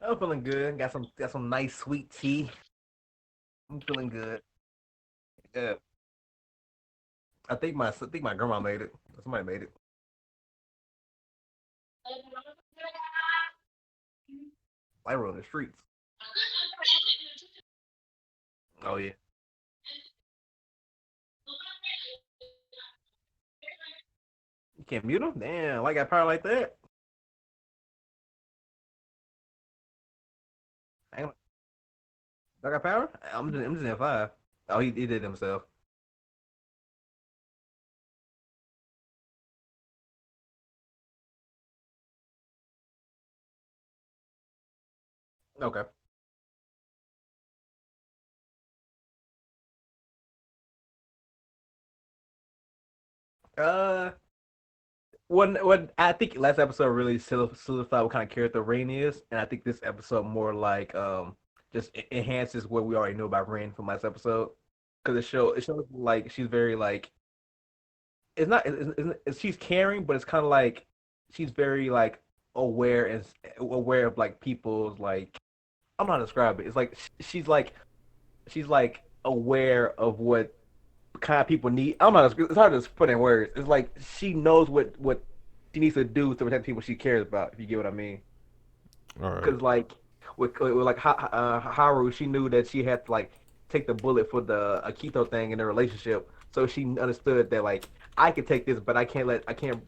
I'm feeling good. Got some nice sweet tea. I'm feeling good. Yeah, I think my grandma made it. Somebody made it. I rode the streets. Oh yeah. You can't mute them. Damn, like I got power like that. I got power. I'm just in five. Oh, he did it himself. Okay. Uh, what I think last episode really solidified what kind of character Rain is, and I think this episode more like just enhances what we already know about Rain from last episode. Because it shows like she's very like it's not she's caring, but it's kind of like she's very like aware and aware of like people's like I'm not describe it. It's like she's like aware of what kind of people need. I'm not. It's hard to put in words. It's like she knows what she needs to do to protect people she cares about. If you get what I mean. All right. Because like with like Haru, she knew that she had to like take the bullet for the Akito thing in their relationship. So she understood that like I can take this, but I can't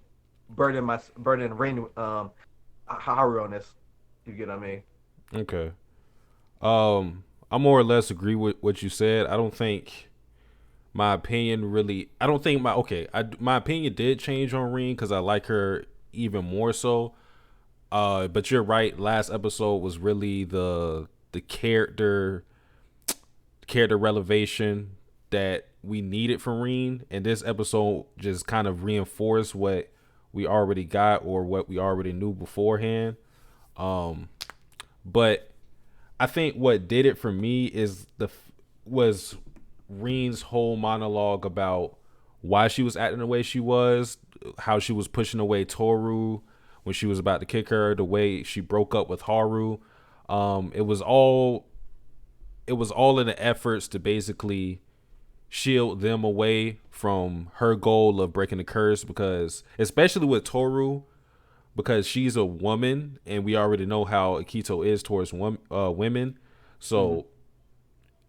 burden Rin Haru on this. If you get what I mean. Okay. I more or less agree with what you said. I don't think my opinion really. I don't think my okay. My opinion did change on Reen because I like her even more so. But you're right. Last episode was really the character relevation that we needed from Reen, and this episode just kind of reinforced what we already got or what we already knew beforehand. Um, but I think what did it for me is was Reen's whole monologue about why she was acting the way she was, how she was pushing away Toru when she was about to kick her, the way she broke up with Haru. Um, it was all it was all in the efforts to basically shield them away from her goal of breaking the curse because especially with Toru because she's a woman and we already know how Akito is towards women. Mm-hmm. So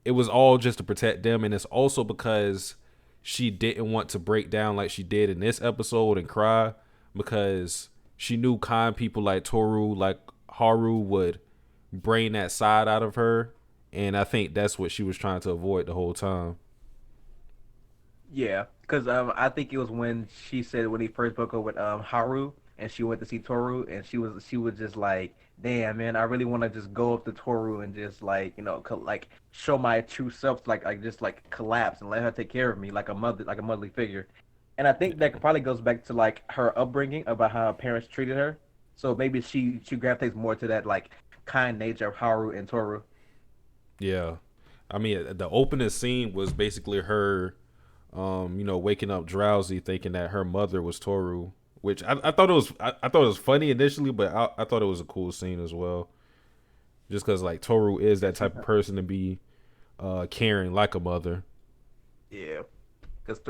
it was all just to protect them, and it's also because she didn't want to break down like she did in this episode and cry because she knew kind people like Toru, like Haru would brain that side out of her, and I think that's what she was trying to avoid the whole time. Yeah, because I think it was when she said when he first broke up with Haru and she went to see Toru and she was just like, damn man, I really want to just go up to Toru and just like like show my true self, like just like collapse and let her take care of me like a motherly figure. And I think that probably goes back to like her upbringing about how her parents treated her. So maybe she gravitates more to that like kind nature of Haru and Toru. Yeah, I mean the opening scene was basically her waking up drowsy, thinking that her mother was Toru, which I thought it was. I thought it was funny initially, but I thought it was a cool scene as well. Just because like Toru is that type of person to be caring like a mother. Yeah. Cause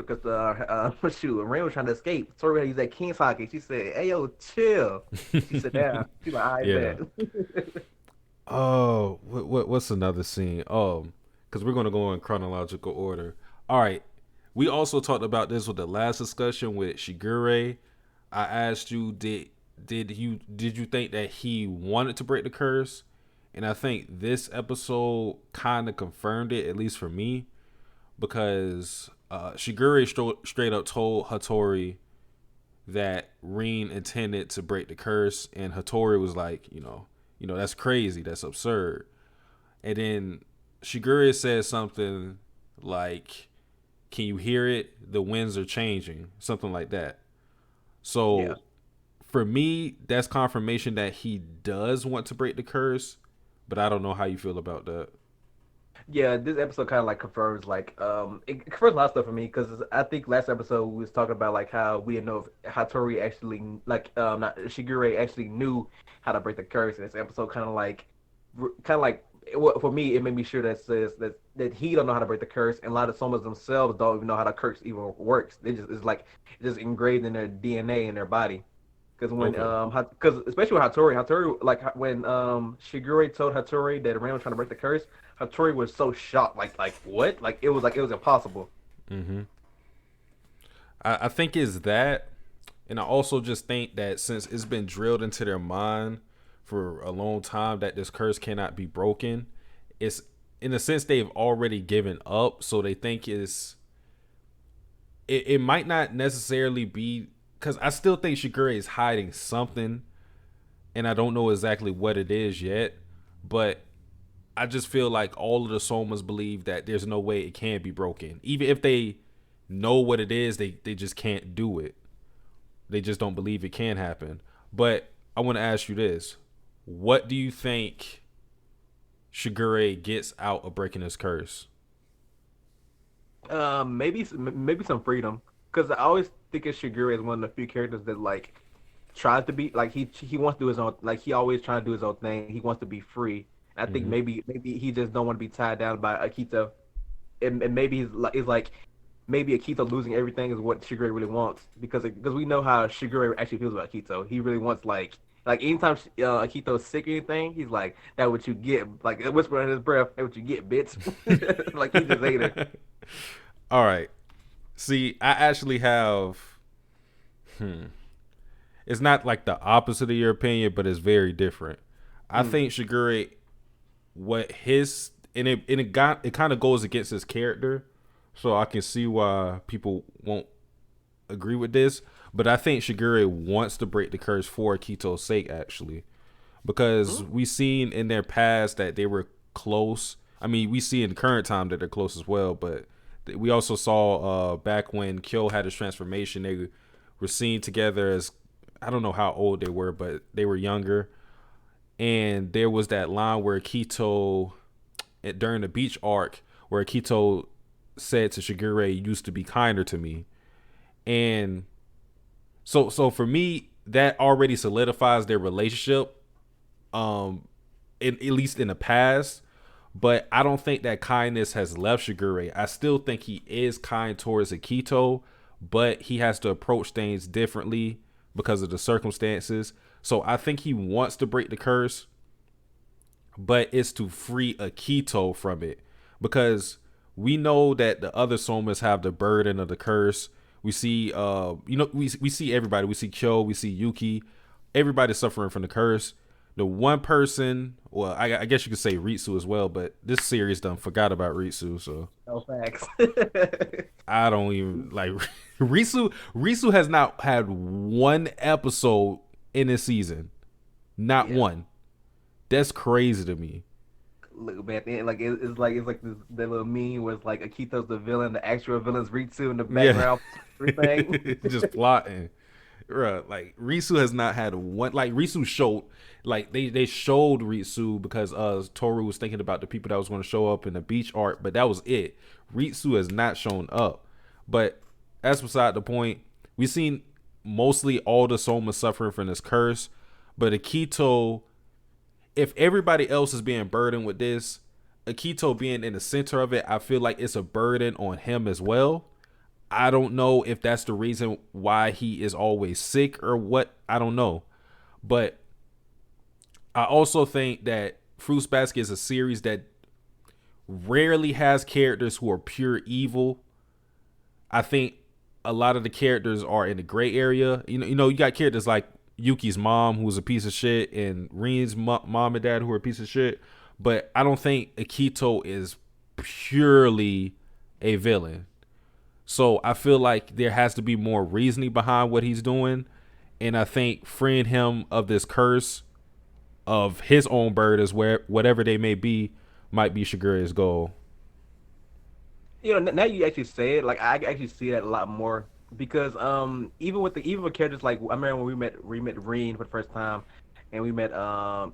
shoot, Ray was trying to escape. Tori had to use that King's hockey. She said, "Hey yo, chill," and she said, "Down." She like, "I Yeah. bet." Oh, what's another scene? Because we're gonna go in chronological order. All right. We also talked about this with the last discussion with Shigure. I asked you, did you think that he wanted to break the curse? And I think this episode kind of confirmed it, at least for me, because Shigure straight up told Hattori that Reen intended to break the curse, and Hattori was like, that's crazy, that's absurd. And then Shigure says something like, "Can you hear it? The winds are changing," something like that. Yeah, So for me, that's confirmation that he does want to break the curse, but I don't know how you feel about that. yeah. This episode kind of like confirms like it confirms a lot of stuff for me because I think last episode we was talking about like how we didn't know if Hattori actually like not Shigure actually knew how to break the curse, and this episode kind of like kind of like for me, it made me sure that says that he don't know how to break the curse, and a lot of somas themselves don't even know how the curse even works. They just it's like it's just engraved in their DNA in their body. Because when Okay. because especially with Hattori like when Shigure told Hattori that Ren was trying to break the curse, Hattori was so shocked, like what? Like it was impossible. Mm-hmm. I think it's that, and I also just think that since it's been drilled into their mind for a long time that this curse cannot be broken, it's in a sense they've already given up. So they think it might not necessarily be because I still think Shigure is hiding something, and I don't know exactly what it is yet. But I just feel like all of the Somas believe that there's no way it can be broken, even if they know what it is. They just can't do it. They just don't believe it can happen. But I want to ask you this: what do you think Shigure gets out of breaking his curse? Maybe some freedom. Because I always think of Shigure as one of the few characters that like tries to be like he wants to do his own like he always trying to do his own thing. He wants to be free. And I think Mm-hmm. maybe he just don't want to be tied down by Akito. And maybe he's like maybe Akito losing everything is what Shigure really wants because we know how Shigure actually feels about Akito. He really wants like anytime Akito's sick or anything, he's like that what you get like whisper in his breath, that what you get, bitch. Like he just ate her. All right. See, I actually have. It's not like the opposite of your opinion, but it's very different. I Mm. think Shigure, what his it kind of goes against his character, so I can see why people won't agree with this. But I think Shigure wants to break the curse for Akito's sake, actually, because Mm. we seen in their past that they were close. I mean, we see in the current time that they're close as well, but we also saw back when Kyo had his transformation, they were seen together as I don't know how old they were, but they were younger. And there was that line where Akito during the beach arc where Akito said to Shigure, "You used to be kinder to me." And so for me, that already solidifies their relationship. At least in the past. But I don't think that kindness has left Shigure. I still think he is kind towards Akito, but he has to approach things differently because of the circumstances. So I think he wants to break the curse, but it's to free Akito from it because we know that the other Somas have the burden of the curse. We see, we see everybody. We see Kyo, we see Yuki. Everybody's suffering from the curse. The one person, well, I guess you could say Ritsu as well, but this series done forgot about Ritsu, so No facts. I don't even like Ritsu. Ritsu has not had one episode in this season, not Yeah. one. That's crazy to me. Look, man, like it's like this that little meme was like Akito's the villain, the actual villain's Ritsu in the Yeah, background, everything. just plotting. Bruh, like Risu has not had one. Like Risu showed, like they showed Risu because Toru was thinking about the people that was going to show up in the beach art, but that was it. Risu has not shown up. But that's beside the point. We've seen mostly all the Soma suffering from this curse, but Akito, if everybody else is being burdened with this, Akito being in the center of it, I feel like it's a burden on him as well. I don't know if that's the reason why he is always sick or what. I don't know. But I also think that Fruits Basket is a series that rarely has characters who are pure evil. I think a lot of the characters are in the gray area. You got characters like Yuki's mom, who's a piece of shit, and Reen's mom and dad, who are a piece of shit. But I don't think Akito is purely a villain. So I feel like there has to be more reasoning behind what he's doing. And I think freeing him of this curse of his own bird is where whatever they may be might be Shigure's goal. Now you actually say it, like I actually see that a lot more because even with characters like I remember when we met Reen for the first time, and we met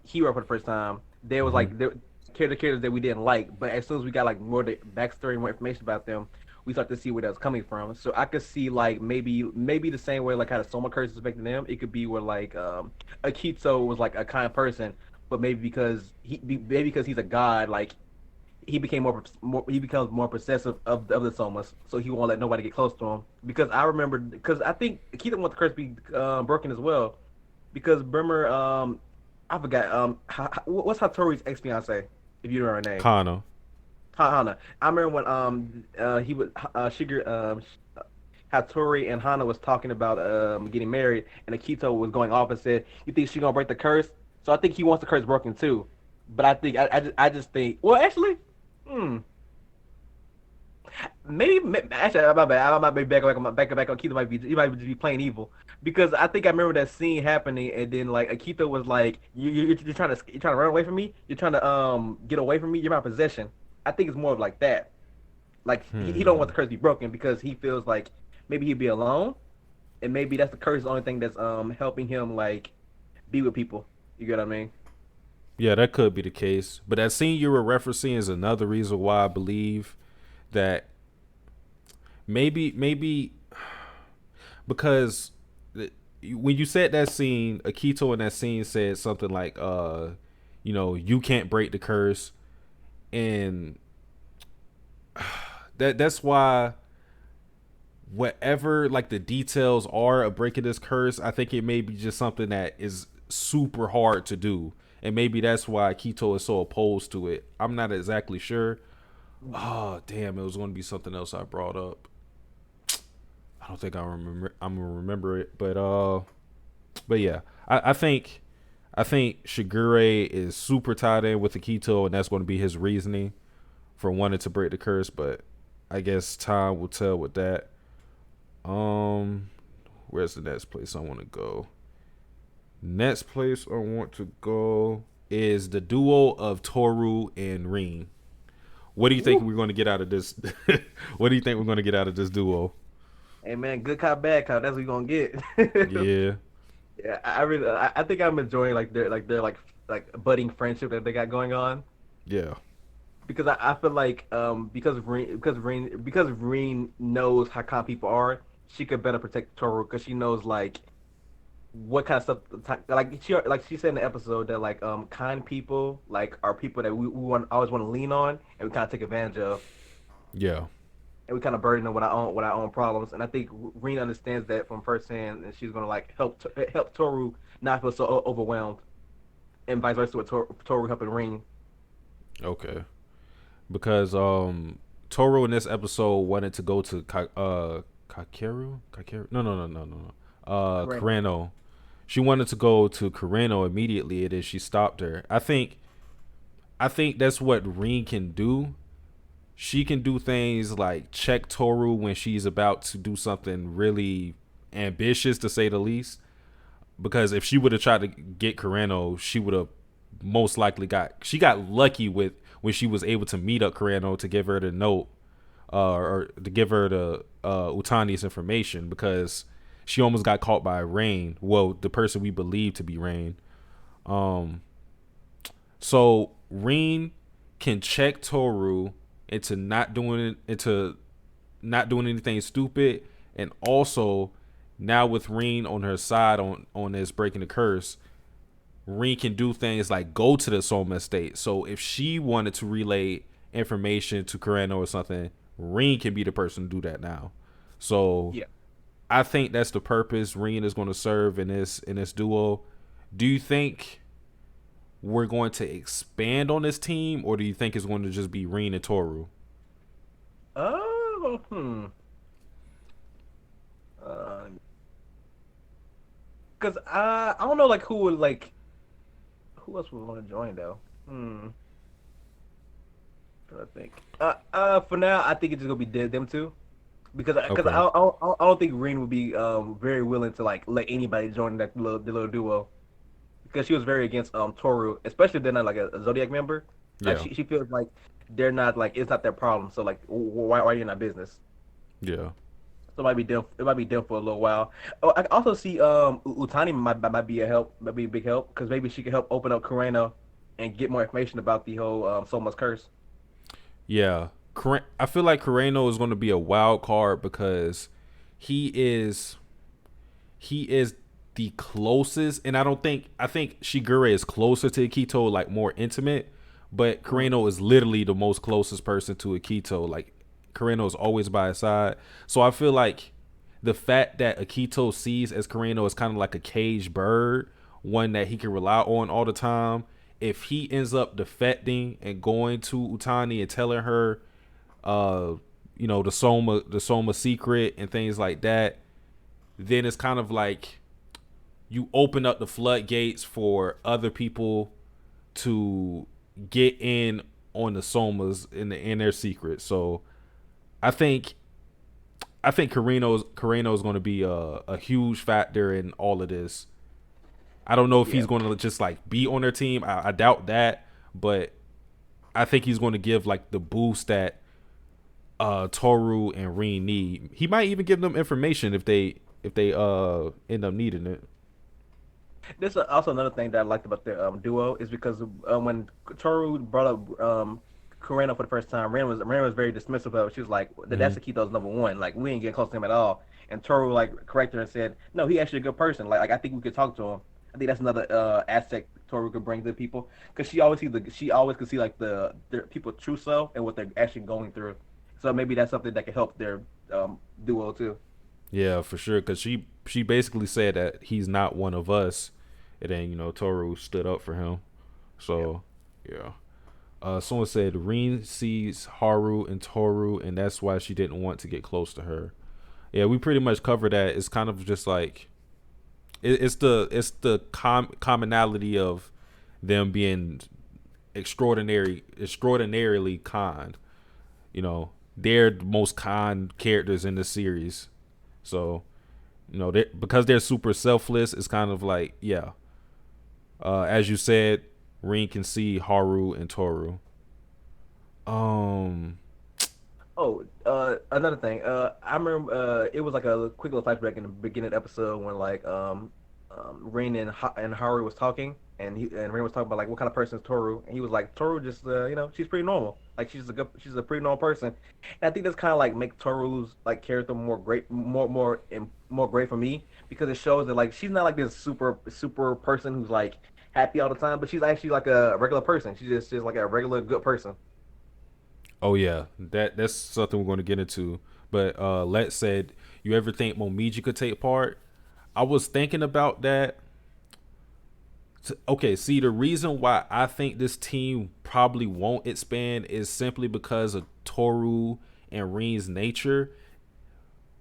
Hero for the first time. There was Mm-hmm. like there characters that we didn't like, but as soon as we got like more the backstory, more information about them, we start to see where that was coming from. So I could see like maybe the same way like how the Soma curse is affecting them. It could be where like Akito was like a kind person, but maybe because he's a god, like he became more he becomes more possessive of the somas, so he won't let nobody get close to him. Because I remember, because I think Keita wants the curse to be broken as well. Because remember, I forgot what's Hattori's ex fiance, if you remember her name. Kana. Hana. I remember when he was Shiger Hattori and Hana was talking about getting married, and Akito was going off and said, "You think she's gonna break the curse?" So I think he wants the curse broken too. But I think I just think, well, actually, hmm, actually my bad. I might be back on Akito. He might just be plain evil, because I think I remember that scene happening, and then like Akito was like, you're trying to run away from me. You're trying to get away from me. You're my possession." I think it's more of like that. Like he don't want the curse to be broken because he feels like maybe he'd be alone, and maybe that's the curse is the only thing that's helping him like be with people. You get what I mean? Yeah, that could be the case. But that scene you were referencing is another reason why I believe that maybe because when you said that scene, Akito in that scene said something like, you can't break the curse, and that's why whatever like the details are of breaking this curse, I think it may be just something that is super hard to do, and maybe that's why Akito is so opposed to it. I'm not exactly sure. Oh damn! It was going to be something else I brought up. I don't think I remember. I'm gonna remember it, but yeah, I think Shigure is super tied in with Akito, and that's going to be his reasoning for wanting to break the curse. But I guess time will tell with that. Um, where's the next place I want to go? Next place I want to go is the duo of Toru and Rin. What do you think Woo. we're going to get out of this? What do you think we're going to get out of this duo? Hey man, good cop, bad cop. That's what you gonna get. Yeah, Yeah, I really, I think I'm enjoying their like budding friendship that they got going on. yeah, Because I feel like because Reen knows how kind people are, she could better protect Toru because she knows like what kind of stuff like she said in the episode that like kind people like are people that we want always want to lean on and we kind of take advantage of, yeah. and we kind of burden them with our own problems. And I think Reen understands that from firsthand, and she's gonna like help Toru not feel so overwhelmed, and vice versa with Toru helping Reen. Okay, because Toro in this episode wanted to go to Kakeru? No. Correct. Kureno. She wanted to go to Kureno immediately, and then she stopped her. I think that's what Rin can do. She can do things like check Toru when she's about to do something really ambitious, to say the least. Because if she would have tried to get Kureno, she would have most likely got lucky with when she was able to meet up Kureno to give her the note, or to give her the Utani's information, because she almost got caught by Rain. Well, the person we believe to be Rain. Um, so Rain can check Toru into not doing anything stupid, and also now with Rain on her side on this breaking the curse, Rin can do things like go to the Soma estate. So if she wanted to relay information to Kureno or something, Rin can be the person to do that now. So Yeah. I think that's the purpose Rin is going to serve in this duo. Do you think we're going to expand on this team, or do you think it's going to just be Rin and Toru? Oh, hmm. Uh, Cause I don't know like who else would want to join though. Hmm. I think. For now, I think it's just gonna be them two. Because Okay. I don't think Reen would be very willing to like let anybody join the little duo, because she was very against Toru, especially if they're not like a Zodiac member. Like Yeah. she feels like they're not like it's not their problem. So like why are you in our business? Yeah. So it might be them. It might be them for a little while. Oh, I can also see Utani might be a help. Might be a big help because maybe she can help open up Kureno and get more information about the whole Soma's curse. Yeah. I feel like Kureno is going to be a wild card because he is he is the closest, and I think Shigure is closer to Akito, like more intimate, but Mhm. Kureno is literally the most closest person to Akito. Like Kureno is always by his side. So I feel like the fact that Akito sees as Kureno is kind of like a caged bird, one that he can rely on all the time. If he ends up defecting and going to Utani and telling her uh the Soma secret and things like that, then it's kind of like you open up the floodgates for other people to get in on the Somas in their secrets. So I think Carreno's going to be a huge factor in all of this. I don't know if Yeah. he's going to just like be on their team. I doubt that, but I think he's going to give like the boost that Toru and Rin need. He might even give them information if they end up needing it. This is also another thing that I liked about the duo is because when Toru brought up Kureno for the first time, Ren was very dismissive of it. She was like, Mm-hmm. "That's Akito's number one. Like we ain't getting close to him at all." And Toru like corrected her and said, "No, he actually a good person. Like I think we could talk to him." I think that's another aspect Toru could bring to people because she always could see like the people's true self and what they're actually going through. So maybe that's something that could help their duo too. Yeah, for sure. Because she basically said that he's not one of us, and then Toru stood up for him. Yeah. So yeah. Someone said Rin sees Haru and Toru, and that's why she didn't want to get close to her. Yeah, we pretty much covered that. It's kind of just like it's the commonality of them being extraordinarily kind. They're the most kind characters in the series. So because they're super selfless, it's kind of like, yeah. As you said, Rin can see Haru and Toru. Um, Another thing. I remember it was like a quick little flashback in the beginning of the episode when like Rain and Haru was talking, and Rain was talking about like what kind of person is Toru, and he was like Toru just she's pretty normal. Like she's a pretty normal person, and I think that's kind of like make Toru's like character more great, more great for me because it shows that like she's not like this super person who's like happy all the time, but she's actually like a regular person. She's like a regular good person. oh yeah, that's something we're going to get into. But Let said, you ever think Momiji could take part? I was thinking about that. Okay, see, the reason why I think this team probably won't expand is simply because of Toru and Rin's nature.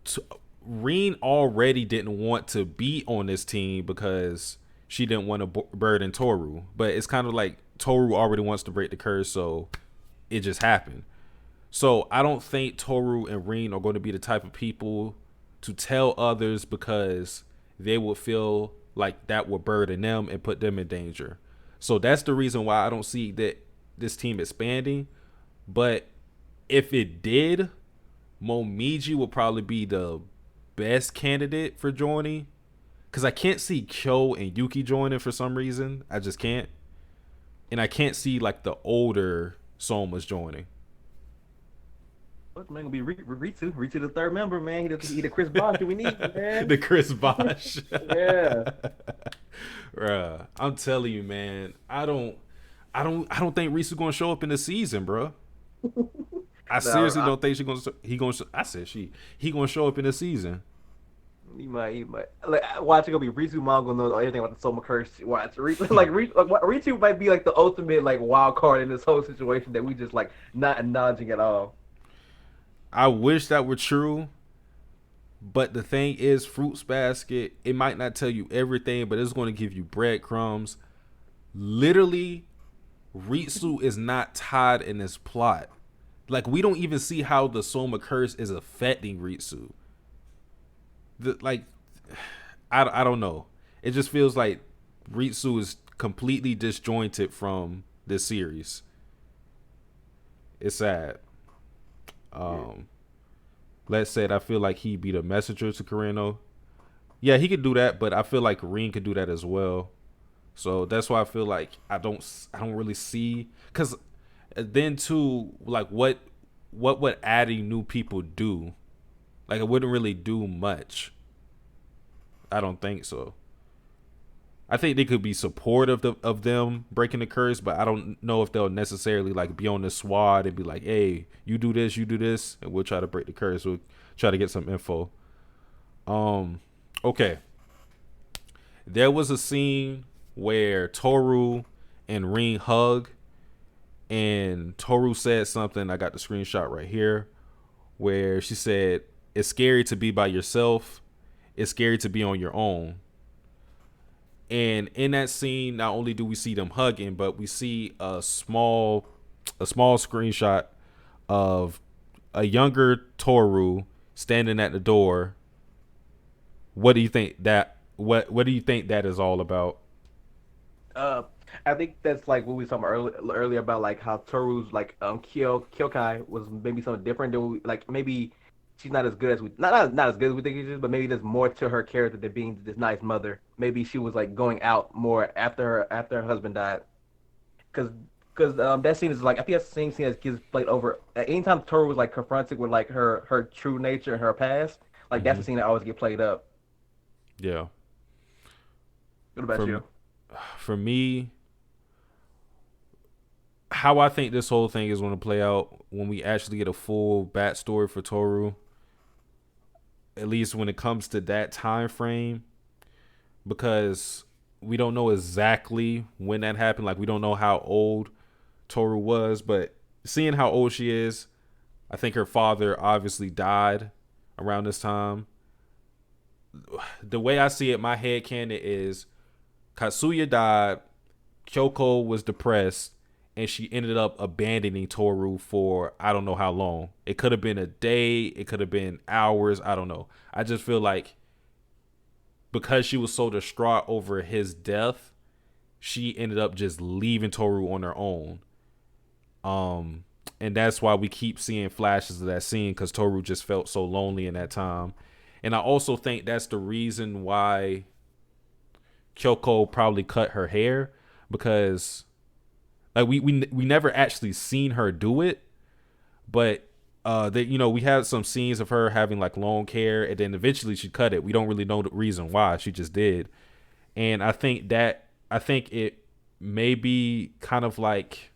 T- Rin already didn't want to be on this team because she didn't want to burden Toru. But it's kind of like Toru already wants to break the curse, so it just happened. So I don't think Toru and Rin are going to be the type of people to tell others because they would feel like that would burden them and put them in danger. So that's the reason why I don't see that this team expanding. But if it did, Momiji will probably be the best candidate for joining. Because I can't see Kyo and Yuki joining for some reason. I just can't. And I can't see like the older Somas joining. Look, man, gonna be Ritu the third member, man. He the Chris Bosh that we need, man. The Chris Bosh. Yeah. Bruh, I'm telling you, man. I don't think Reese is gonna show up in the season, bro. I No, seriously don't think he gonna. I said he gonna show up in the season. he might. Like, watch it gonna be Ritu Mongo knows everything about the Soma Curse. Watch, Ritu might be like the ultimate like wild card in this whole situation that we just like not acknowledging at all. I wish that were true, but the thing is, Fruits Basket, it might not tell you everything, but it's going to give you breadcrumbs. Literally, Ritsu is not tied in this plot. Like, we don't even see how the Soma curse is affecting Ritsu. Like, I don't know. It just feels like Ritsu is completely disjointed from this series. It's sad. Yeah. Um, Let's say I feel like he'd be the messenger to Kureno. Yeah, he could do that, but I feel like Rin could do that as well. So that's why I feel like I don't really see, because then too, like what would adding new people do? Like it wouldn't really do much. I don't think so. I think they could be supportive of them breaking the curse, but I don't know if they'll necessarily like be on the squad and be like, "Hey, you do this, and we'll try to break the curse. We'll try to get some info." Um, okay. There was a scene where Toru and Ring hug, and Toru said something. I got the screenshot right here, where she said, "It's scary to be by yourself. It's scary to be on your own." And in that scene, not only do we see them hugging, but we see a small screenshot of a younger Toru standing at the door. What do you think that what do you think that is all about? Uh, I think that's like what we saw earlier about like how Toru's like Kyokai was maybe something different than like maybe she's not as good as we not as good as we think she is, but maybe there's more to her character than being this nice mother. Maybe she was like going out more after her husband died. Cause that scene is like I think that same scene that gets played over anytime Toru was like confronted with like her true nature and her past, like that's Mm-hmm. the scene that always get played up. Yeah. What about For you? for me, how I think this whole thing is going to play out when we actually get a full backstory for Toru, at least when it comes to that time frame, because we don't know exactly when that happened. Like we don't know how old Toru was, but seeing how old she is, I think her father obviously died around this time. The way I see it, my head canon is Katsuya died, Kyoko was depressed, and she ended up abandoning Toru for I don't know how long. It could have been a day, it could have been hours, I don't know. I just feel like because she was so distraught over his death, she ended up just leaving Toru on her own. Um, and that's why we keep seeing flashes of that scene because Toru just felt so lonely in that time. And I also think that's the reason why Kyoko probably cut her hair because like we never actually seen her do it, but that we had some scenes of her having like long hair and then eventually she cut it. We don't really know the reason why she just did, and I think it may be kind of like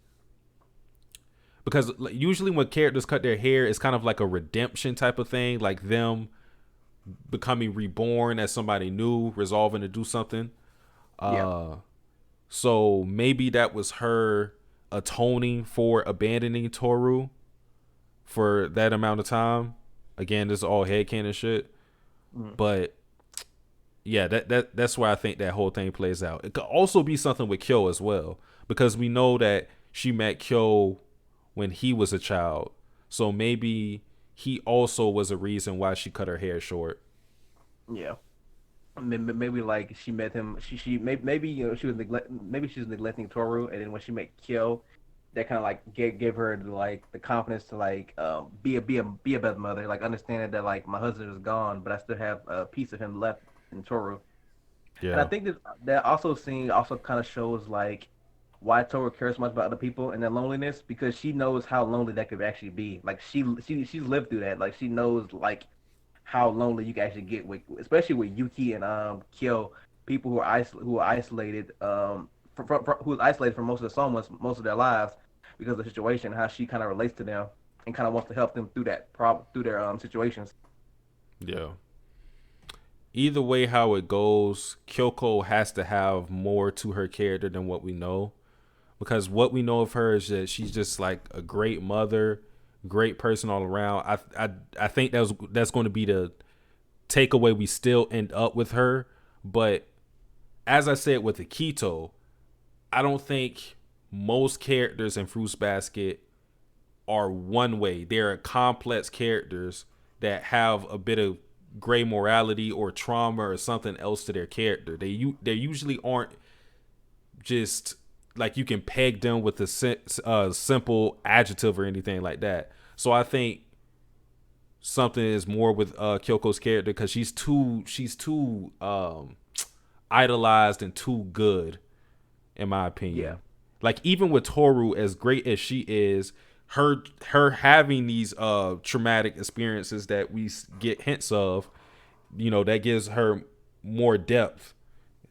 because usually when characters cut their hair, it's kind of like a redemption type of thing, like them becoming reborn as somebody new, resolving to do something. Yeah. Uh, so maybe that was her atoning for abandoning Toru for that amount of time. Again, this is all headcanon shit. Mm. But yeah, that's where I think that whole thing plays out. It could also be something with Kyo as well. Because we know that she met Kyo when he was a child. So maybe he also was a reason why she cut her hair short. Yeah. Maybe like she met him. Maybe she was maybe she was neglecting Toru, and then when she met Kyo, that kind of like gave her like the confidence to like be a better mother. Like understanding that like my husband is gone, but I still have a piece of him left in Toru. And I Yeah. think that also scene also kind of shows like why Toru cares so much about other people and their loneliness because she knows how lonely that could actually be. Like she's lived through that. Like she knows like how lonely you can actually get with, especially with Yuki and Kyo, people who are isolated, who is isolated from most of the someone's most of their lives because of the situation. How she kind of relates to them and kind of wants to help them through that problem through their situations. Yeah. Either way how it goes, Kyoko has to have more to her character than what we know. Because what we know of her is that she's just like a great mother, great person all around. I think that's going to be the takeaway we still end up with her. But as I said with Akito, I don't think most characters in Fruits Basket are one way. They're complex characters that have a bit of gray morality or trauma or something else to their character. They usually aren't just like you can peg them with a simple adjective or anything like that. So I think something is more with Kyoko's character because she's too idolized and too good in my Yeah, opinion. Like even with Toru, as great as she is, her having these traumatic experiences that we get hints of, that gives her more depth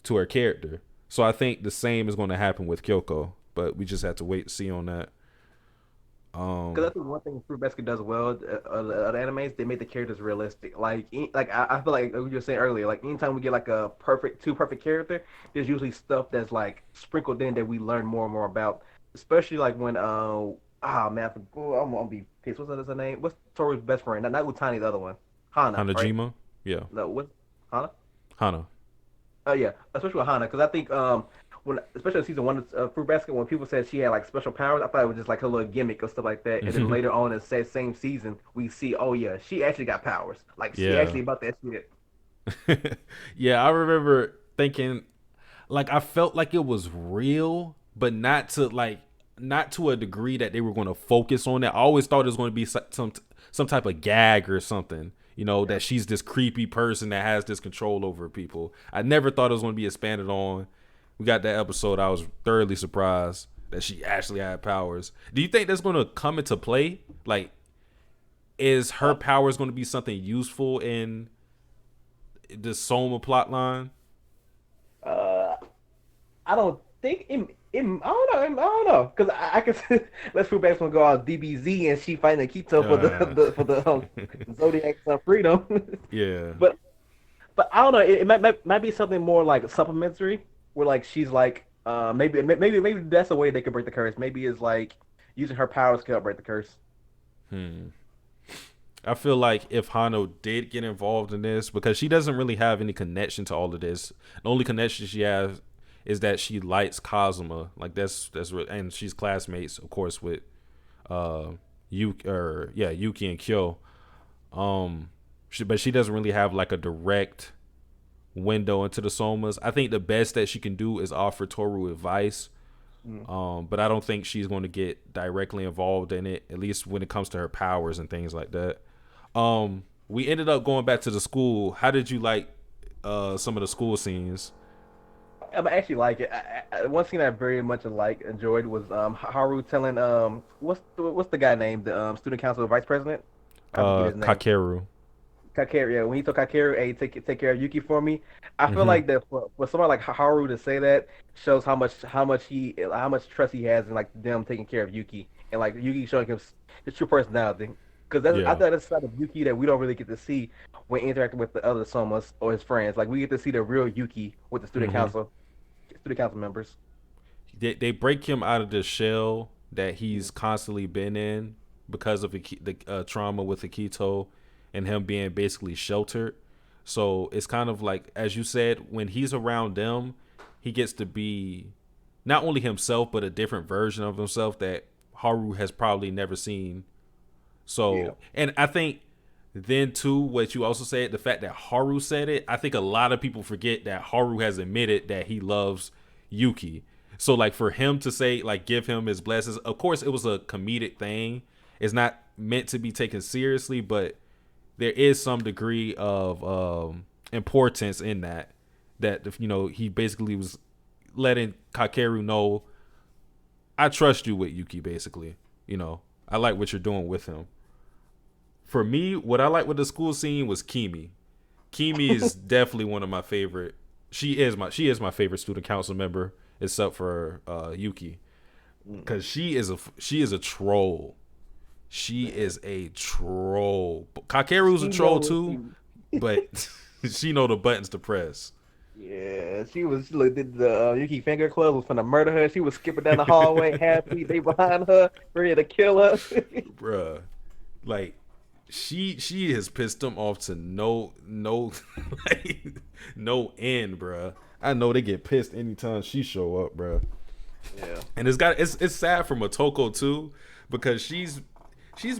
to her character. So I think the same is going to happen with Kyoko, but we just have to wait to see on that. Because Um, I think one thing Fruit Basket does well, the animes, they make the characters realistic. I feel like you were saying earlier, like anytime we get like a perfect, too perfect character, there's usually stuff that's like sprinkled in that we learn more and more about. Especially like when, man, I'm gonna be pissed. What's her name? What's Tori's best friend? Not Utani, the other one, Hana, right? Hanajima, yeah, No, what? Hana? Hana, Oh yeah, especially with Hana, because I think when especially in season one of Fruit Basket, when people said she had like special powers, I thought it was just like her little gimmick or stuff like that. And then later on in the same season, we see, oh yeah, she actually got powers. Like she yeah, actually about that shit. yeah. I remember thinking like I felt like it was real, but not to a degree that they were going to focus on that. I always thought it was going to be some type of gag or something. You know, Yeah. that she's this creepy person that has this control over people. I never thought it was going to be expanded on. We got that episode. I was thoroughly surprised that she actually had powers. Do you think that's going to come into play? Like, is her Uh, powers going to be something useful in the Soma plotline? uh, I don't think I don't know, because I can let's Fruit Basket gonna go out DBZ and she fighting Akito for the, Uh, for the Zodiac Freedom. yeah. but But I don't know. It might be something more like supplementary, where like she's like maybe that's a way they could break the curse. Maybe it's like using her powers to help break the curse. Hmm. I feel like if Hano did get involved in this, because she doesn't really have any connection to all of this. The only connection she has is that she likes Kazuma. Like and she's classmates, of course, with Yuki and Kyo. But she doesn't really have like a direct window into the Somas. I think the best that she can do is offer Toru advice. Mm. But I don't think she's going to get directly involved in it, at least when it comes to her powers and things like that. We ended up going back to the school. How did you like some of the school scenes? I actually like it. One scene I very much enjoyed was Haru telling what's the guy named the student council vice president. I forget his name. Kakeru. Kakeru, yeah, when he told Kakeru, "Hey, take care of Yuki for me," I feel Mm-hmm. like that for someone like Haru to say that shows how much trust he has in like them taking care of Yuki and like Yuki showing him his true personality. Because I Yeah. thought that's a side of Yuki that we don't really get to see when interacting with the other Somas or his friends. Like we get to see the real Yuki with the Mm-hmm. student council members. They break him out of the shell that Mm. he's constantly been in because of the trauma with Akito and him being basically sheltered. So it's kind of like, as you said, when he's around them, he gets to be not only himself but a different version of himself that Haru has probably never seen. Yeah, So, and I think then too, what you also said, the fact that Haru said it, I think a lot of people forget that Haru has admitted that he loves Yuki. So like for him to say, like, give him his blessings, of course it was a comedic thing. It's not meant to be taken seriously, but there is some degree of importance in that. That he basically was letting Kakeru know, I trust you with Yuki. Basically, I like what you're doing with him. For me, what I like with the school scene was Kimi. Kimi is definitely one of my favorite. She is my favorite student council member, except for Yuki, mm, because she is a troll. She man. is a troll. Kakeru's a She troll know what too, but she know the buttons to press. Yeah, she was look did the Yuki Finger Club was finna murder her. She was skipping down the hallway, happy they behind her, ready to kill her. Bruh. Like she has pissed them off to no like, no end, bruh. I know they get pissed anytime she show up, bruh. Yeah, And it's sad for Motoko too, because she's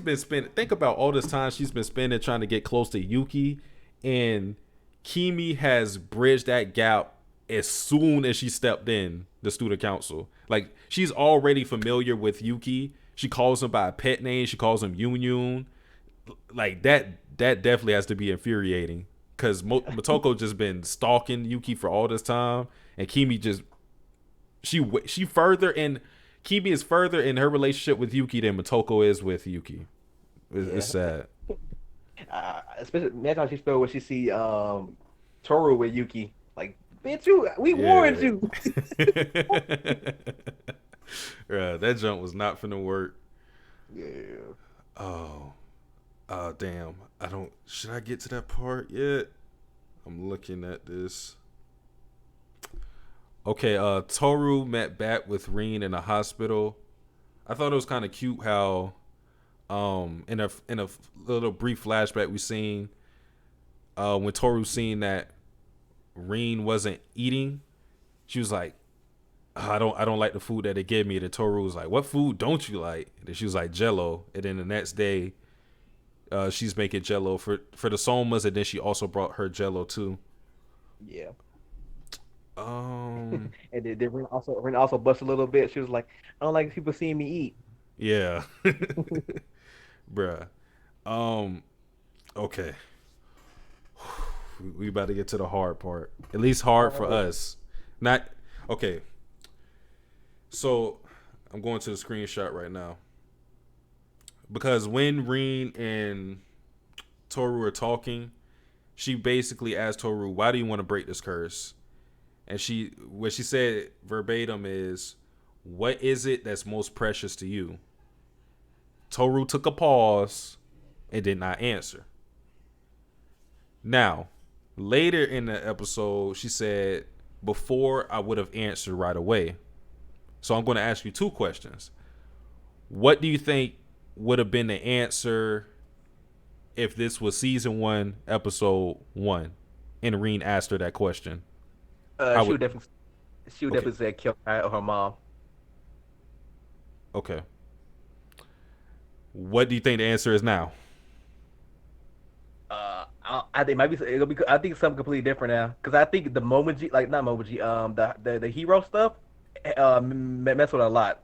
been spending, think about all this time she's been spending trying to get close to Yuki, and Kimi has bridged that gap as soon as she stepped in the student council. Like she's already familiar with Yuki. She calls him by a pet name. She calls him Yun Yun. Like that definitely has to be infuriating, because Motoko just been stalking Yuki for all this time, and Kimi just she further in Kimi is further in her relationship with Yuki than Motoko is with Yuki. It's yeah. sad. Especially next time she felt when she see Toru with Yuki, like Bitch, we warned Yeah. you. Yeah, that jump was not finna work. Yeah. Oh, damn. I don't. Should I get to that part yet? I'm looking at this. Okay, Toru met back with Rin in a hospital. I thought it was kind of cute how, in a little brief flashback we seen, when Toru seen that Rin wasn't eating, she was like, I don't like the food that they gave me. And Toru was like, what food don't you like? And then she was like, Jello. And then the next day, she's making Jello for the Somas, and then she also brought her Jello too. Yeah. Um, And then Ren also busted a little bit. She was like, I don't like people seeing me eat. yeah, bruh. Um, okay, we about to get to the hard part. At least hard for Oh, us. Not okay. So I'm going to the screenshot right now because when Reen and Toru are talking, she basically asked Toru, "Why do you want to break this curse?" And what she said verbatim is, "What is it that's most precious to you?" Toru took a pause and did not answer. Now, later in the episode, she said, "Before I would have answered right away." So I'm going to ask you two questions. What do you think would have been the answer if this was season 1, episode 1, and Reen asked her that question? How she would would definitely she would okay, definitely say kill her mom. okay. What do you think the answer is now? I think it might be it'll be I think it's something completely different now because I think the Momoji like not Momoji the hero stuff mess with her a lot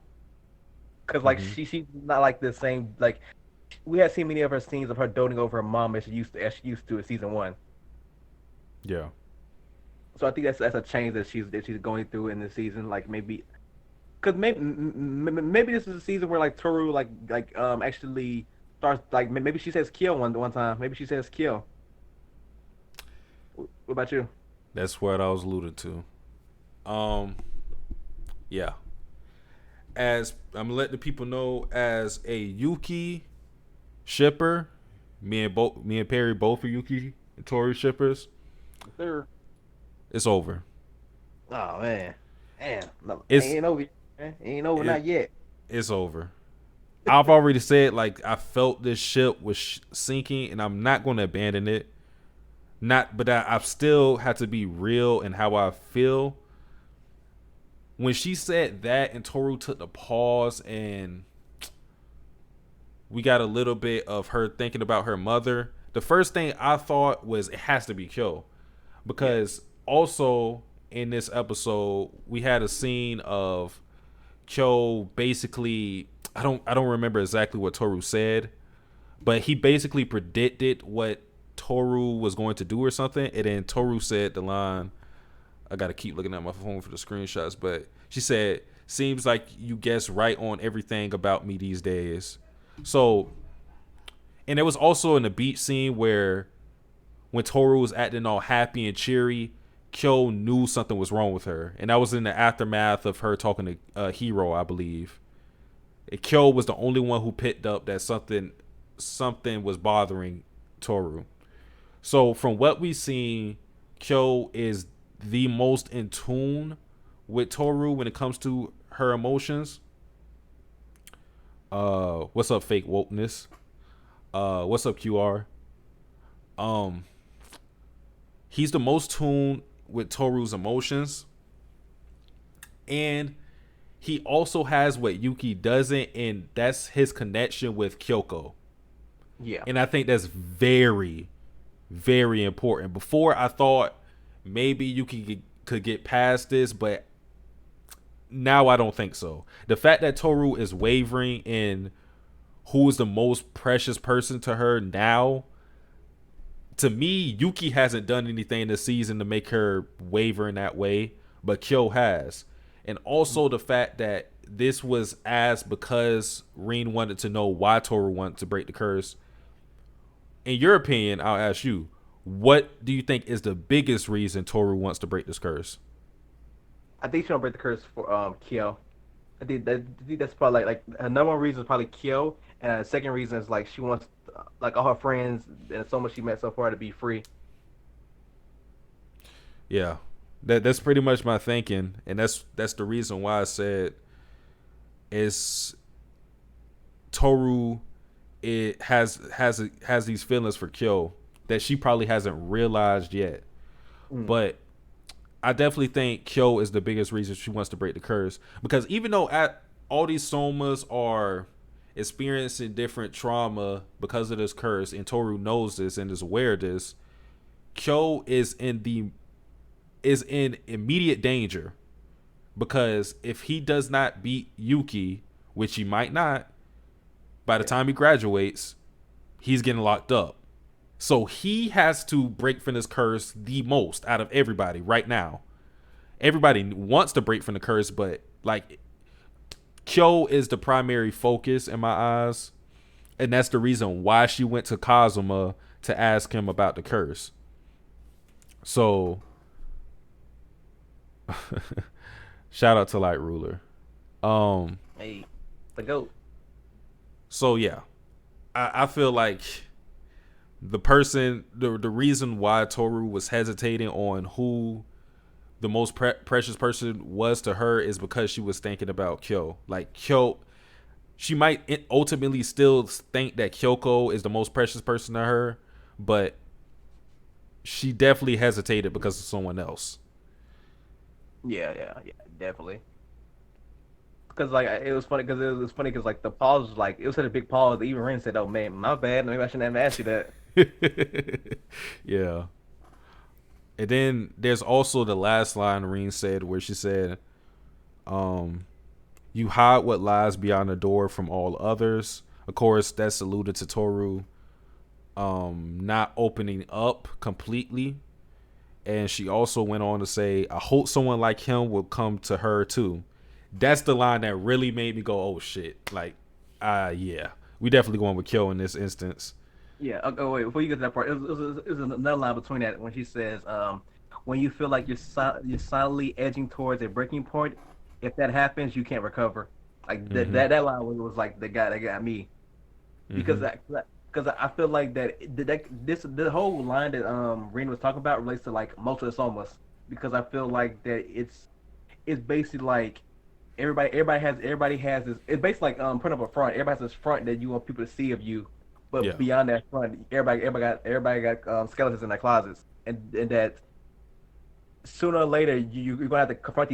because like Mm-hmm. she's not like the same like we had seen many of her scenes of her doting over her mom as she used to in season one. Yeah. So I think that's a change that she's going through in this season. Like maybe because maybe this is a season where like Toru actually starts like maybe she says kill one time. Maybe she says kill. What about you? That's what I was alluding to. Um, yeah. As I'm letting the people know, as a Yuki shipper, me and Perry both are Yuki and Tori shippers. Sir. It's over. Oh man, damn, no, It's ain't over, man. Ain't over, it not yet. it's over. I've already said like I felt this ship was sinking, and I'm not going to abandon it. Not, but I've still had to be real in how I feel. When she said that, and Toru took the pause, and we got a little bit of her thinking about her mother. The first thing I thought was it has to be Kyo, Yeah, because also in this episode we had a scene of Kyo basically I don't remember exactly what Toru said, but he basically predicted what Toru was going to do or something, and then Toru said the line. I gotta keep looking at my phone for the screenshots, but she said, "Seems like you guess right on everything about me these days." So, and there was also in the beach scene where when Toru was acting all happy and cheery, Kyo knew something was wrong with her, and that was in the aftermath of her talking to Hero, I believe. And Kyo was the only one who picked up that something was bothering Toru. So from what we've seen, Kyo is the most in tune with Toru when it comes to her emotions. What's up, fake wokeness? What's up, QR? Um, he's the most tuned with Toru's emotions, and he also has what Yuki doesn't, and that's his connection with Kyoko. yeah. And I think that's very, very important. Before I thought maybe Yuki could get past this, but now I don't think so. The fact that Toru is wavering in who is the most precious person to her now, to me, Yuki hasn't done anything this season to make her waver in that way, but Kyo has. And also the fact that this was asked because Rin wanted to know why Toru wanted to break the curse. In your opinion, I'll ask you, What do you think is the biggest reason Toru wants to break this curse? I think she don't break the curse for Kyo. I think that's probably like her number one reason is probably Kyo, and the second reason is like she wants like all her friends and so much she met so far to be free. Yeah, that's pretty much my thinking, and that's the reason why I said it's Toru. It has these feelings for Kyo that she probably hasn't realized yet, Mm. but I definitely think Kyo is the biggest reason she wants to break the curse, because even though all these somas are experiencing different trauma because of this curse, and Toru knows this and is aware of this, Kyo is in immediate danger, because if he does not beat Yuki, which he might not, by the Yeah, time he graduates, he's getting locked up. So he has to break from this curse the most out of everybody right now. Everybody wants to break from the curse, but like Kyo is the primary focus in my eyes, and that's the reason why she went to Kazuma to ask him about the curse. So shout out to Light Ruler. Um hey, the goat. so yeah, I feel like the reason why Toru was hesitating on who the most precious person was to her is because she was thinking about Kyo. Like Kyo, she might ultimately still think that Kyoko is the most precious person to her, but she definitely hesitated because of someone else. Yeah, definitely. Because like it was funny because it was funny because like the pause was like it was such a big pause. That even Ren said, "Oh man, my bad. Maybe I shouldn't have asked you that." Yeah. And then there's also the last line Reen said where she said, um, you hide what lies beyond the door from all others. Of course, that's alluded to Toru not opening up completely. And she also went on to say, I hope someone like him will come to her too. That's the line that really made me go, oh shit. Like, yeah. We definitely going with Kyo in this instance. Yeah. Okay, wait. Before you get to that part, it was another line between that when she says, "When you feel like you're silently edging towards a breaking point, if that happens, you can't recover." Like Mm-hmm. that line was like the guy that got me because Mm-hmm. I feel like the whole line that Rena was talking about relates to like most of the somas because I feel like that it's basically like everybody has this. It's basically like putting up a front. Everybody has this front that you want people to see of you, but Yeah. beyond that front, everybody got skeletons in their closets, and that sooner or later you're gonna have to confront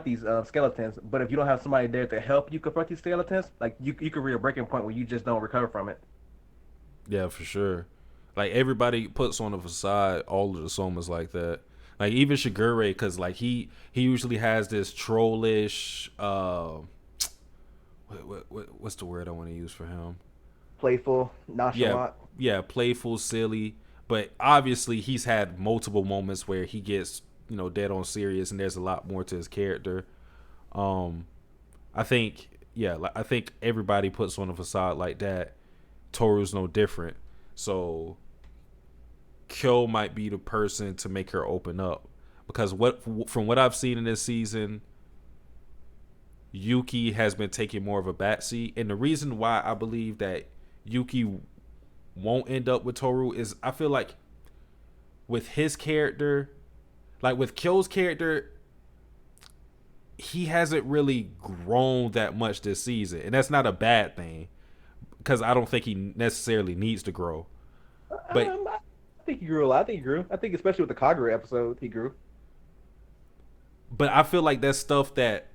these skeletons. But if you don't have somebody there to help you confront these skeletons, like you could reach a breaking point where you just don't recover from it. Yeah, for sure. Like everybody puts on a facade, all of the somas like that. Like even Shigure, because like he usually has this trollish. What's the word I want to use for him? Playful, Yeah, nonchalant. yeah, playful, silly. But obviously, he's had multiple moments where he gets dead on serious, and there's a lot more to his character. Um, I think yeah, like, I think everybody puts on a facade like that. Toru's no different. So Kyo might be the person to make her open up, because from what I've seen in this season, Yuki has been taking more of a backseat, and the reason why I believe that Yuki won't end up with Toru is I feel like with his character, like with Kyo's character, he hasn't really grown that much this season, and that's not a bad thing because I don't think he necessarily needs to grow. But I think he grew a lot. I think he grew. I think especially with the Kagura episode, he grew. I feel like that's stuff that,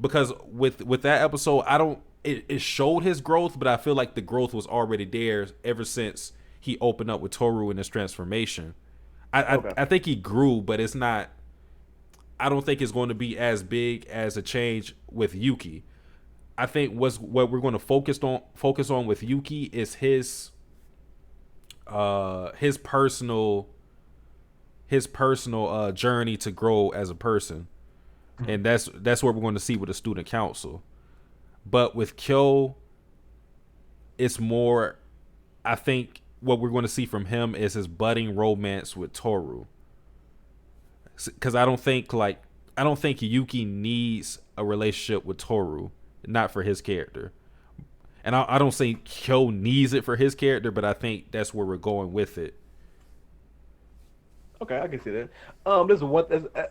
because with that episode, I don't it showed his growth, but I feel like the growth was already there ever since he opened up with Toru in his transformation. Okay. I think he grew, but it's not. I don't think it's going to be as big as a change with Yuki. I think what we're going to focus on with Yuki is his personal journey to grow as a person, and that's what we're going to see with the student council. But with Kyo, it's more. I think what we're going to see from him is his budding romance with Toru. Because I don't think Yuki needs a relationship with Toru, not for his character. And I don't say Kyo needs it for his character, but I think that's where we're going with it. Okay, I can see that. This is what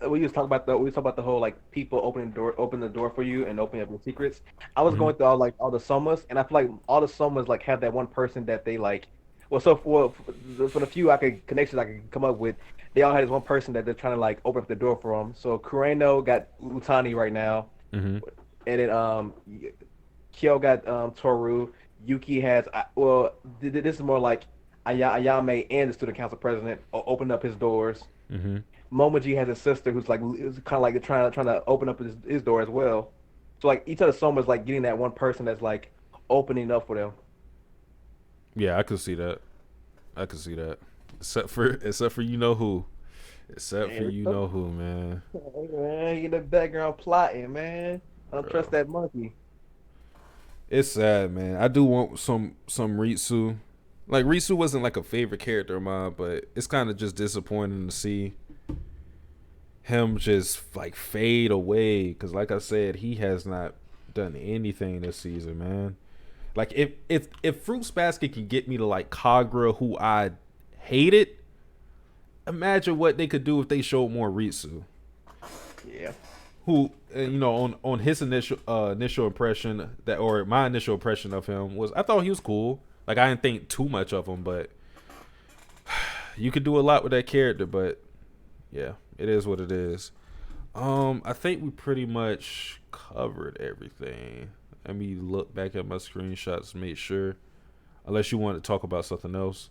we was talking about we was talking about the whole like people open the door for you and opening up your secrets. I was Mm-hmm. going through all the somas, and I feel like all the somas like have that one person that they like. Well, so for the few connections I could come up with, they all had this one person that they're trying to like open up the door for them. So Kureno got Utani right now, Mm-hmm. and then Kyo got Toru. Yuki has this is more like Ayame and the student council president opened up his doors. Mm-hmm. Momoji has a sister who's like is kind of like trying to open up his door as well. So like each of the Somas like getting that one person that's like opening up for them. Yeah, I could see that. I could see that. Except for you know who. Except for Man, you know who, man. man, you in the background plotting, man. I don't trust Bro. that monkey. It's sad, man. I do want some Ritsu. Like Ritsu wasn't like a favorite character of mine, but it's kind of just disappointing to see him just like fade away. Because like I said, he has not done anything this season, man. Like if Fruits Basket can get me to like Kagura, who I hated, imagine what they could do if they showed more Ritsu. Yeah. Who you know on his initial impression that or my initial impression of him was I thought he was cool. Like I didn't think too much of him, but you could do a lot with that character. But yeah, it is what it is. I think we pretty much covered everything. Let me look back at my screenshots to make sure. Unless you want to talk about something else.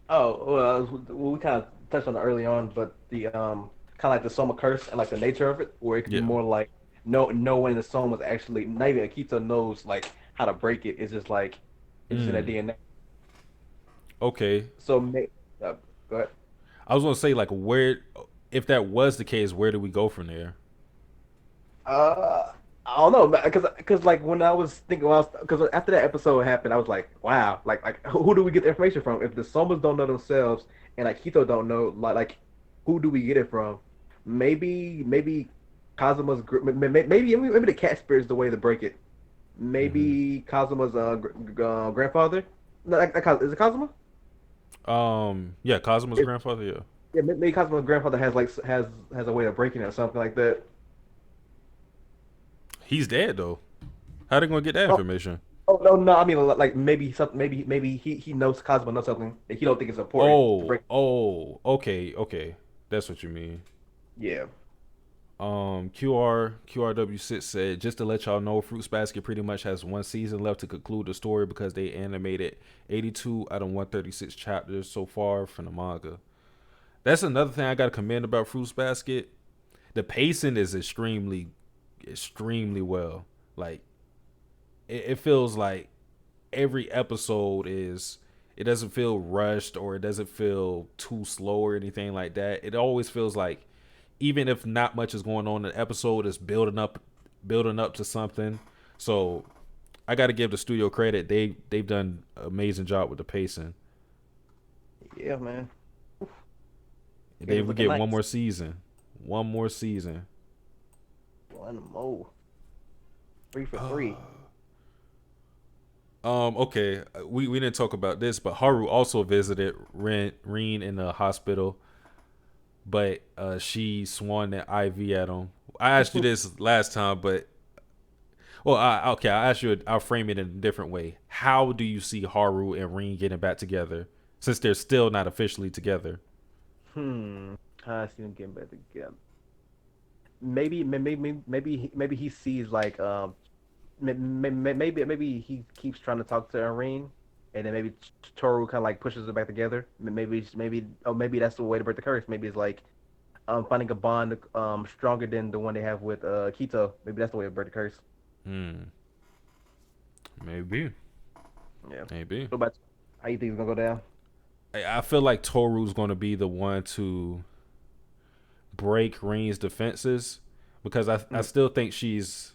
Oh well, we kind of touched on it early on, but the kind of like the Soma curse and like the nature of it, where it could be Yeah. more like know when the Soma's actually not even Akito knows like how to break it. It's just like it's just in their Mm. DNA. Okay. So go ahead. I was gonna say like where, if that was the case, where do we go from there? Uh, I don't know, because like when I was thinking, because after that episode happened, I was like, wow, like who do we get the information from? If the Somas don't know themselves and like Hito don't know, who do we get it from? Maybe Kazuma's maybe the cat spirit is the way to break it. Mm-hmm. Maybe Kazuma's grandfather. No, is it Kazuma? Yeah, Cosmo's It, grandfather. Yeah, yeah, maybe Kazuma's grandfather has has a way of breaking it or something like that. he's dead though. How they gonna get that Oh, information? Oh no! I mean, like maybe something. Maybe he knows Cosmo knows something that he don't think is important to break. Okay, okay. That's what you mean. Yeah, QRW6 said just to let y'all know, Fruits Basket pretty much has one season left to conclude the story because they animated 82 out of 136 chapters so far from the manga. That's another thing I gotta commend about Fruits Basket. The pacing is extremely well. Like it feels like every episode is, it doesn't feel rushed or it doesn't feel too slow or anything like that. It always feels like even if not much is going on in the episode, it's building up to something. So I got to give the studio credit. They've done an amazing job with the pacing. yeah, man. And they Game's will looking get nice. one more season. One more season. One more, 3 for 3. Okay. We didn't talk about this, but Haru also visited Reen in the hospital, but she swung that IV at him. I asked you this last time, but well, okay, I asked you. I'll frame it in a different way. How do you see Haru and Reen getting back together since they're still not officially together? I see him getting back together. Maybe he sees like maybe he keeps trying to talk to Irene, and then maybe Toru kind of like pushes it back together. Maybe that's the way to break the curse. Maybe it's like finding a bond stronger than the one they have with Kito. Maybe that's the way to break the curse. Hmm. Maybe. Yeah. Maybe. What about how you think it's gonna go down? I feel like Toru's going to be the one to break Reen's defenses because I Mm. still think she's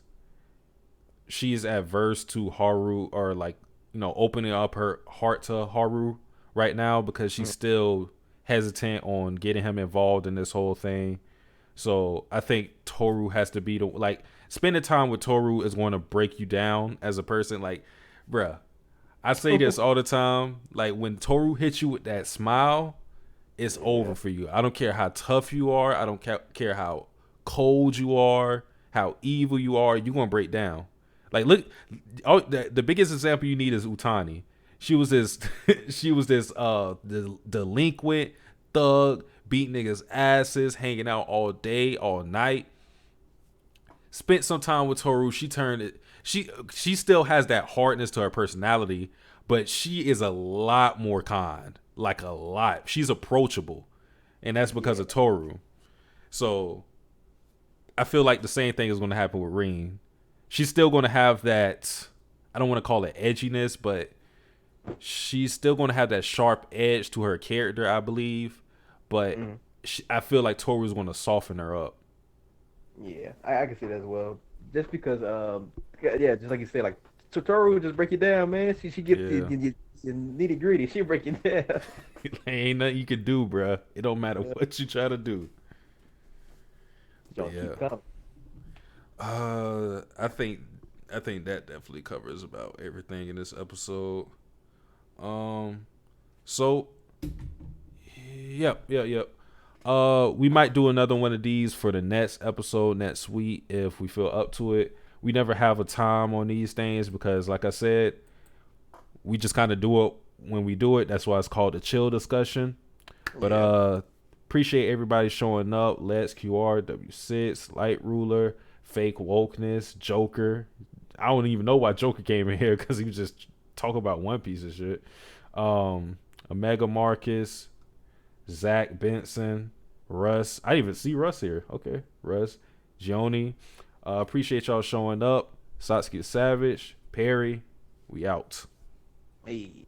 adverse to Haru or like, you know, opening up her heart to Haru right now because she's still hesitant on getting him involved in this whole thing. So I think Toru has to be the like spending time with Toru is going to break you down as a person. Like, bruh, I say this all the time. Like when Toru hits you with that smile, it's over Yeah. for you. I don't care how tough you are. I don't care how cold you are, how evil you are. You're gonna break down. Like look, the biggest example you need is Utani. She was this, she was this delinquent thug, beat niggas asses, hanging out all day, all night. Spent some time with Toru. She turned it. She still has that hardness to her personality, but she is a lot more kind. Like a lot. She's approachable, and that's because Yeah. of Toru. So I feel like the same thing is going to happen with Rin. She's still going to have that. I don't want to call it edginess, but she's still going to have that sharp edge to her character, I believe. But Mm. I feel like Toru's going to soften her up. Yeah, I can see that as well. Just because, yeah, just like you said, like Totoro would just break you down, man. She get Yeah. the nitty gritty. She break you down. Ain't nothing you can do, bruh. It don't matter Yeah, what you try to do. But don't yeah, keep coming. I think that definitely covers about everything in this episode. Um, so yep. We might do another one of these for the next episode next week if we feel up to it. We never have a time on these things because, like I said, we just kind of do it when we do it. That's why it's called a chill discussion. But Yeah. appreciate everybody showing up. Let's QR W6 Light Ruler, Fake Wokeness, Joker. I don't even know why Joker came in here because he was just talking about One Piece of shit. Omega Marcus, Zach Benson, Russ. I didn't even see Russ here. Okay, Russ, Joni. Appreciate y'all showing up. Satsuki Savage, Perry. We out. Hey.